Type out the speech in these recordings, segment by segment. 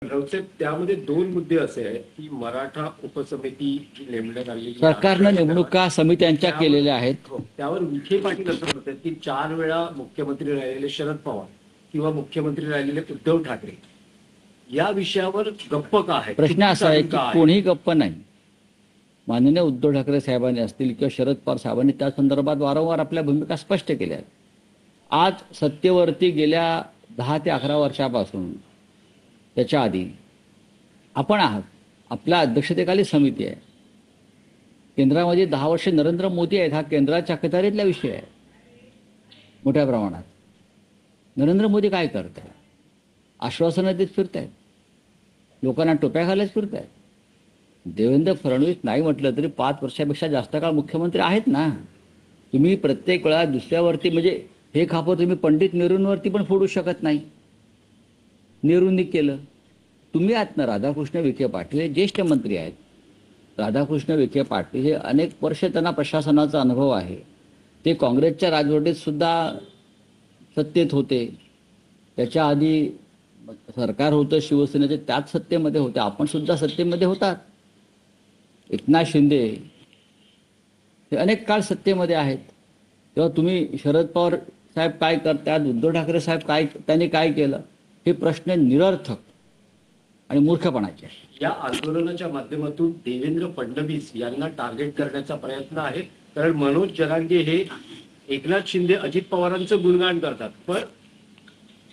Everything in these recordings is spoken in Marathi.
राऊतसाहेब, त्यामध्ये दोन मुद्दे असे आहेत की मराठा उपसमिती जी नेमण्यात आलेली आहे, सरकारनं नेमणुका समित्यांच्या केलेल्या आहेत. त्यावर विखे पाटील असं म्हणतात की 4 वेळा मुख्यमंत्री राहिलेले शरद पवार किंवा मुख्यमंत्री राहिलेले उद्धव ठाकरे या विषयावर गप्प का आहे? प्रश्न असा आहे की कोणीही गप्प नाही. माननीय उद्धव ठाकरे साहेबांनी असतील किंवा शरद पवार साहेबांनी त्या संदर्भात वारंवार आपल्या भूमिका स्पष्ट केल्या आहेत. आज सत्तेवरती गेल्या 10 ते 11 वर्षापासून त्याच्या आधी आपण आहात. आपल्या अध्यक्षतेखाली समिती आहे. केंद्रामध्ये 10 वर्ष नरेंद्र मोदी आहेत. हा केंद्राच्या अखत्यारीतला विषय आहे मोठ्या प्रमाणात. नरेंद्र मोदी काय करत आहेत? आश्वासनं देत फिरत आहेत, लोकांना टोप्या घालत फिरत आहेत. देवेंद्र फडणवीस नाही म्हटलं तरी 5 वर्षापेक्षा जास्त काळ मुख्यमंत्री आहेत ना. तुम्ही प्रत्येक वेळा दुसऱ्यावरती म्हणजे हे खापं तुम्ही पंडित नेहरूंवरती पण फोडू शकत नाही. नेहरूंनी केलं. तुम्ही आहात ना राधाकृष्ण विखे पाटील हे ज्येष्ठ मंत्री आहेत. राधाकृष्ण विखे पाटील हे अनेक वर्ष त्यांना प्रशासनाचा अनुभव आहे. ते काँग्रेसच्या राजवटीत सुद्धा सत्तेत होते. त्याच्या आधी सरकार होतं शिवसेनेचे, त्याच सत्तेमध्ये होते. आपण सुद्धा सत्तेमध्ये होतात. एकनाथ शिंदे हे अनेक काळ सत्तेमध्ये आहेत. तेव्हा तुम्ही शरद पवार साहेब काय करतात, उद्धव ठाकरे साहेब त्यांनी काय केलं, हे प्रश्न निरर्थक आणि मूर्खपणाचे. या आंदोलनाच्या माध्यमातून देवेंद्र फडणवीस यांना टार्गेट करण्याचा प्रयत्न आहे. कारण मनोज जरांगे हे एकनाथ शिंदे अजित पवारांचं गुणगान करतात, पण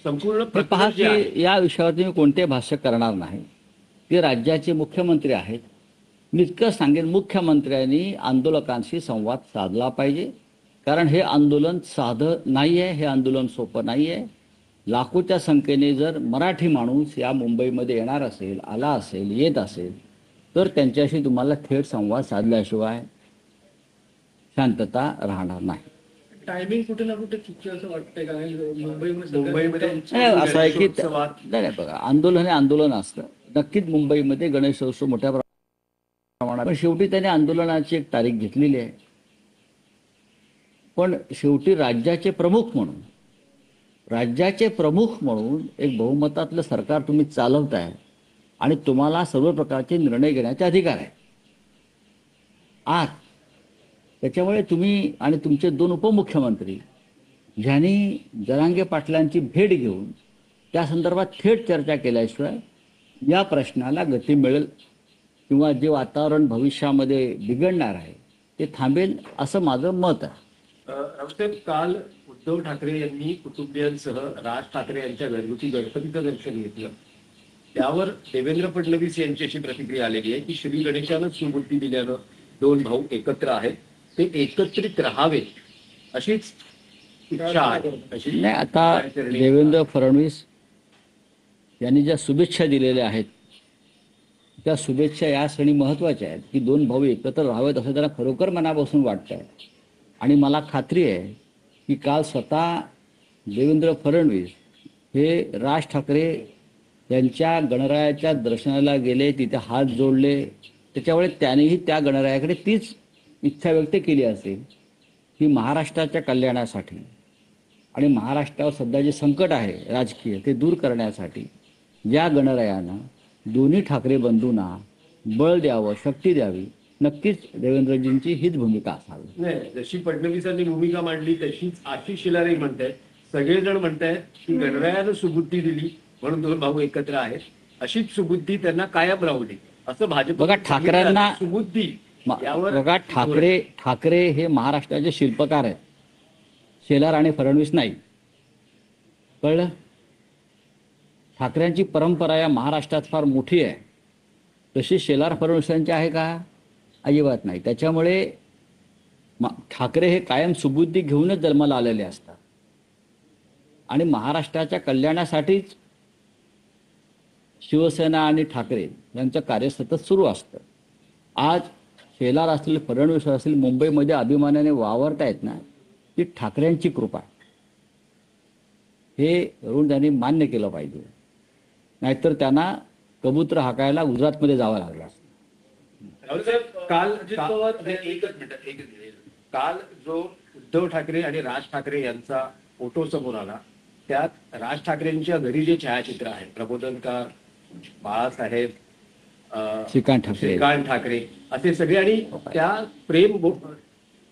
संपूर्ण पहा की या विषयावरती मी कोणते भाष्य करणार नाही. ते राज्याचे मुख्यमंत्री आहेत. मी इतकं सांगेन, मुख्यमंत्र्यांनी आंदोलकांशी संवाद साधला पाहिजे. कारण हे आंदोलन साधं नाही आहे. हे आंदोलन सोपं नाही आहे. लाखोच्या संख्येने जर मराठी माणूस या मुंबईमध्ये येणार असेल, आला असेल, येत असेल, तर त्यांच्याशी तुम्हाला थेट संवाद साधल्याशिवाय शांतता राहणार नाही. टायमिंग कुठे ना कुठे चुकलं असं वाटतंय का? मुंबईमध्ये असं आहे की नाही बघा, आंदोलन हे आंदोलन असतं. नक्कीच मुंबईमध्ये गणेशोत्सव मोठ्या प्रमाणात, पण शेवटी त्याने आंदोलनाची एक तारीख घेतलेली आहे. पण शेवटी राज्याचे प्रमुख म्हणून एक बहुमतातलं सरकार तुम्ही चालवताय आणि तुम्हाला सर्व प्रकारचे निर्णय घेण्याचे अधिकार आहे. आज त्याच्यामुळे तुम्ही आणि तुमचे 2 उपमुख्यमंत्री ज्यांनी जरांगे पाटलांची भेट घेऊन त्या संदर्भात थेट चर्चा केल्याशिवाय या प्रश्नाला गती मिळेल किंवा जे वातावरण भविष्यामध्ये बिघडणार आहे ते थांबेल असं माझं मत आहे. राऊतसाहेब, काल उद्धव ठाकरे यांनी कुटुंबियांसह राज ठाकरे यांच्या घरगुती गणपतीचं दर्शन घेतलं. त्यावर देवेंद्र फडणवीस यांची अशी प्रतिक्रिया आलेली आहे की श्री गणेशानं सुबुद्धी दिल्यानं 2 भाऊ एकत्र आहेत, ते एकत्रित राहावेत अशीच इच्छा आहे. नाही, आता देवेंद्र फडणवीस यांनी ज्या शुभेच्छा दिलेल्या आहेत त्या शुभेच्छा या क्षणी महत्त्वाच्या आहेत की 2 भाऊ एकत्र राहावेत असं त्यांना खरोखर मनापासून वाटतं आहे. आणि मला खात्री आहे की काल स्वतः देवेंद्र फडणवीस हे राज ठाकरे यांच्या गणरायाच्या दर्शनाला गेले, तिथे हात जोडले. त्याच्यामुळे त्यानेही त्या गणरायाकडे तीच इच्छा व्यक्त केली असेल की महाराष्ट्राच्या कल्याणासाठी आणि महाराष्ट्रावर सध्या जे संकट आहे राजकीय ते दूर करण्यासाठी या गणरायानं दोन्ही ठाकरे बंधूंना बळ द्यावं, शक्ती द्यावी. नक्कीच देवेंद्रजींची हीच भूमिका असावी. नाही, जशी फडणवीसांनी भूमिका मांडली तशीच आशिष शेलारही म्हणतायत. सगळेजण म्हणतायत की गणरायानं सुबुद्धी दिली म्हणून 2 भाऊ एकत्र आहेत, अशीच सुबुद्धी त्यांना कायम राहुली असं भाजप. बघा, ठाकरेंना सुबुद्धी बघा, ठाकरे हे महाराष्ट्राचे शिल्पकार आहेत, शेलार आणि फडणवीस नाही. कळलं? ठाकरेंची परंपरा या महाराष्ट्रात फार मोठी आहे. तशी शेलार फडणवीसांची आहे का? अजिबात नाही. त्याच्यामुळे ठाकरे हे कायम सुबुद्धी घेऊनच जन्माला आलेले असतात आणि महाराष्ट्राच्या कल्याणासाठीच शिवसेना आणि ठाकरे यांचं कार्य सतत सुरू असतं. आज शेलार असतील, फडणवीस असतील, मुंबईमध्ये अभिमानाने वावरतायत ना, ती ठाकरेंची कृपा आहे. हे ऋण त्यांनी मान्य केलं पाहिजे. नाहीतर त्यांना कबूतर हाकायला गुजरातमध्ये जावं लागलं असतं. काल जो उद्धव ठाकरे आणि राज ठाकरे यांचा फोटो समोर आला, त्यात राज ठाकरेंच्या घरी जे छायाचित्र आहे, प्रबोधनकार बाळासाहेब श्रीकांत ठाकरे श्रीकांत ठाकरे असे सगळे, आणि त्या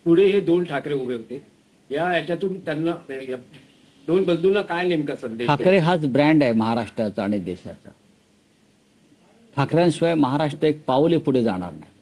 पुढे हे दोन ठाकरे उभे होते. याच्यातून त्यांना या दोन बंधूंना काय नेमका संदेश ठाकरे हाच ब्रँड आहे महाराष्ट्राचा आणि देशाचा. ठाकरेंशिवाय महाराष्ट्र एक पाऊले पुढे जाणार नाही.